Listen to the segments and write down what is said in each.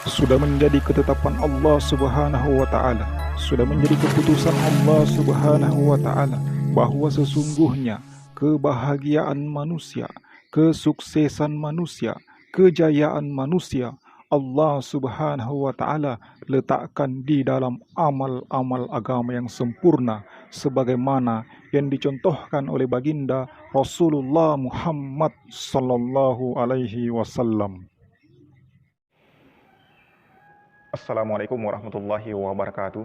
sudah menjadi ketetapan Allah Subhanahu wa taala, sudah menjadi keputusan Allah Subhanahu wa taala bahwa sesungguhnya kebahagiaan manusia, kesuksesan manusia, kejayaan manusia Allah Subhanahu wa taala letakkan di dalam amal-amal agama yang sempurna sebagaimana yang dicontohkan oleh baginda Rasulullah Muhammad sallallahu alaihi wasallam. Assalamualaikum warahmatullahi wabarakatuh.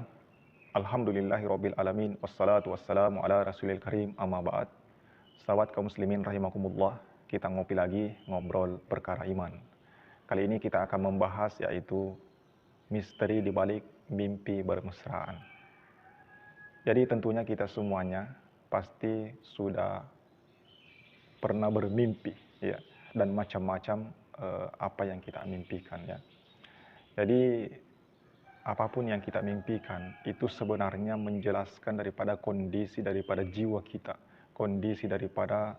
Alhamdulillahirabbil alamin wassalatu wassalamu ala rasulil karim amma ba'd. Sahabat kaum muslimin rahimakumullah, kita ngopi lagi ngobrol perkara iman. Kali ini kita akan membahas yaitu misteri di balik mimpi bermesraan. Jadi tentunya kita semuanya pasti sudah pernah bermimpi ya, dan macam-macam apa yang kita mimpikan ya. Jadi apapun yang kita mimpikan itu sebenarnya menjelaskan daripada kondisi daripada jiwa kita, kondisi daripada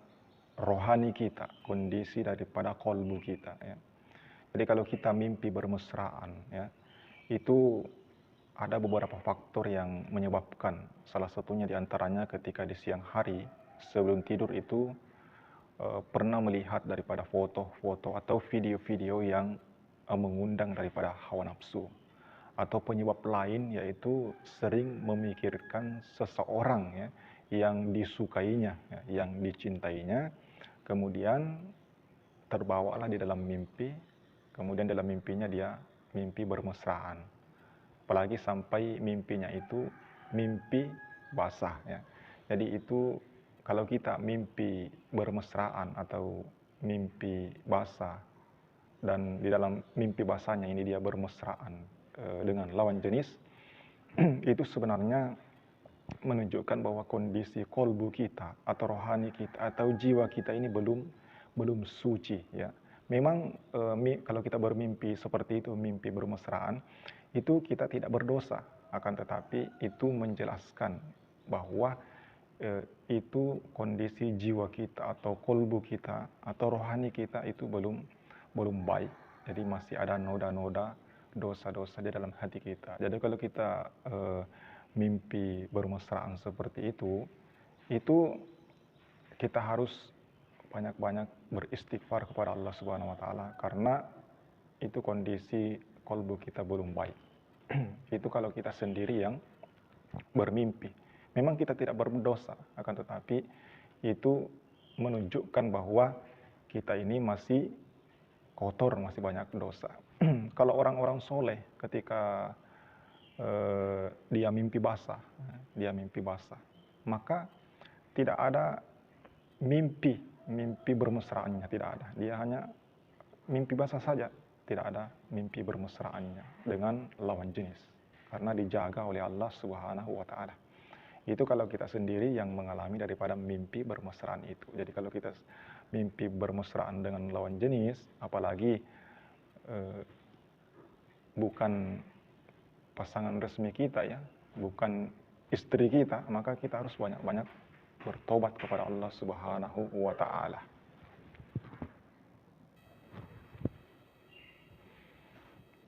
rohani kita, kondisi daripada kolbu kita ya. Jadi kalau kita mimpi bermesraan ya, itu ada beberapa faktor yang menyebabkan. Salah satunya diantaranya ketika di siang hari sebelum tidur itu pernah melihat daripada foto-foto atau video-video yang mengundang daripada hawa nafsu. Atau penyebab lain yaitu sering memikirkan seseorang ya, yang disukainya, ya, yang dicintainya, kemudian terbawalah di dalam mimpi, kemudian dalam mimpinya dia mimpi bermesraan. Apalagi sampai mimpinya itu mimpi basah ya. Jadi itu kalau kita mimpi bermesraan atau mimpi basah dan di dalam mimpi basahnya ini dia bermesraan dengan lawan jenis, itu sebenarnya menunjukkan bahwa kondisi kolbu kita atau rohani kita atau jiwa kita ini belum suci ya. Memang kalau kita bermimpi seperti itu, mimpi bermesraan, itu kita tidak berdosa, akan tetapi itu menjelaskan bahwa itu kondisi jiwa kita atau kolbu kita atau rohani kita itu belum baik. Jadi masih ada noda-noda dosa-dosa di dalam hati kita. Jadi kalau kita mimpi bermesraan seperti itu kita harus banyak-banyak beristighfar kepada Allah Subhanahu wa taala karena itu kondisi kolbu kita belum baik. Itu kalau kita sendiri yang bermimpi. Memang kita tidak berdosa, akan tetapi itu menunjukkan bahwa kita ini masih kotor, masih banyak dosa. Kalau orang-orang soleh ketika dia mimpi basah, maka tidak ada mimpi bermesraannya, tidak ada. Dia hanya mimpi basah saja, tidak ada mimpi bermesraannya dengan lawan jenis. Karena dijaga oleh Allah Subhanahu wa taala. Itu kalau kita sendiri yang mengalami daripada mimpi bermesraan itu. Jadi kalau kita mimpi bermesraan dengan lawan jenis, apalagi bukan pasangan resmi kita ya, bukan istri kita, maka kita harus banyak-banyak bertobat kepada Allah Subhanahu wa taala.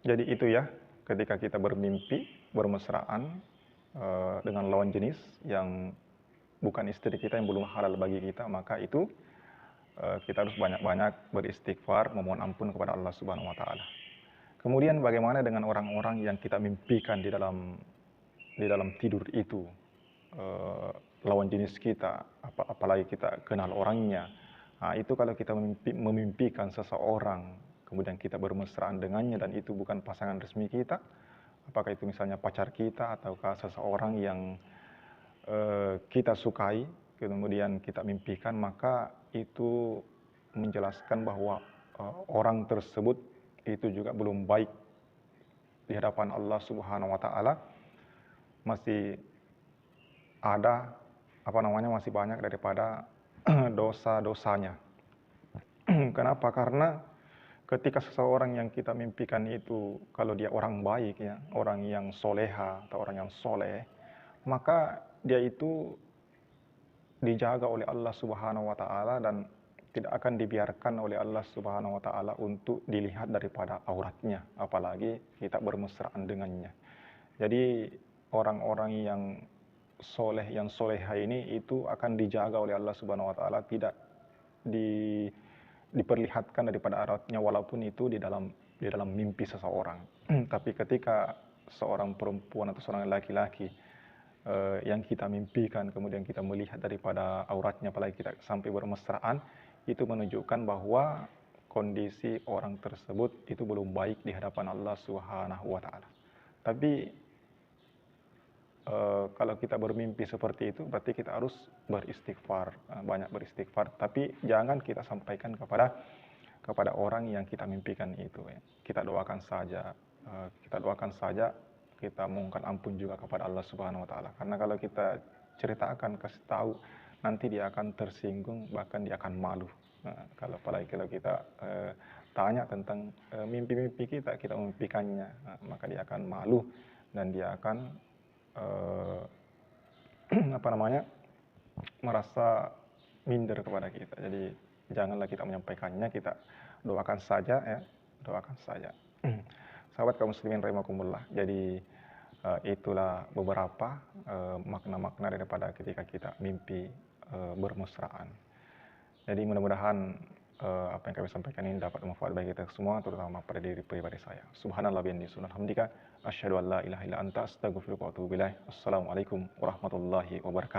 Jadi itu ya, ketika kita bermimpi bermesraan dengan lawan jenis yang bukan istri kita, yang belum halal bagi kita, maka itu kita harus banyak-banyak beristighfar, memohon ampun kepada Allah Subhanahu wa taala. Kemudian bagaimana dengan orang-orang yang kita mimpikan di dalam tidur itu, lawan jenis kita, apalagi kita kenal orangnya. Nah, itu kalau kita memimpikan seseorang, kemudian kita bermesraan dengannya dan itu bukan pasangan resmi kita, apakah itu misalnya pacar kita ataukah seseorang yang kita sukai, kemudian kita mimpikan, maka itu menjelaskan bahwa orang tersebut itu juga belum baik di hadapan Allah Subhanahu wa taala, masih ada masih banyak daripada dosa-dosanya. Kenapa? Karena ketika seseorang yang kita mimpikan itu, kalau dia orang baik ya, orang yang soleha atau orang yang soleh, maka dia itu dijaga oleh Allah Subhanahu wa taala dan tidak akan dibiarkan oleh Allah Subhanahu wa taala untuk dilihat daripada auratnya, apalagi kita bermesraan dengannya. Jadi orang-orang yang soleh, yang soleha ini itu akan dijaga oleh Allah Subhanahu wa taala, tidak di, diperlihatkan daripada auratnya walaupun itu di dalam mimpi seseorang. Tapi ketika seorang perempuan atau seorang laki-laki yang kita mimpikan kemudian kita melihat daripada auratnya, apalagi kita sampai bermesraan, itu menunjukkan bahwa kondisi orang tersebut itu belum baik di hadapan Allah Subhanahu wa taala. Tapi kalau kita bermimpi seperti itu berarti kita harus beristighfar, banyak beristighfar, tapi jangan kita sampaikan kepada orang yang kita mimpikan itu ya. Kita doakan saja, kita mohonkan ampun juga kepada Allah Subhanahu wa taala. Karena kalau kita ceritakan, kasih tahu, nanti dia akan tersinggung, bahkan dia akan malu. Nah, apalagi kalau kita tanya tentang mimpi-mimpi kita memimpikannya, maka dia akan malu dan dia akan merasa minder kepada kita. Jadi janganlah kita menyampaikannya, kita doakan saja ya, doakan saja. Sahabat kaum muslimin rahimakumullah. Jadi itulah beberapa makna-makna daripada ketika kita mimpi bermesraan. Jadi mudah-mudahan apa yang kami sampaikan ini dapat bermanfaat bagi kita semua, terutama pada diri pribadi saya. Subhanallah bihamdihi, subhanallah, asyhadu an la ilaha illa anta, astaghfiruka wa atubu ilaik. Assalamualaikum warahmatullahi wabarakatuh.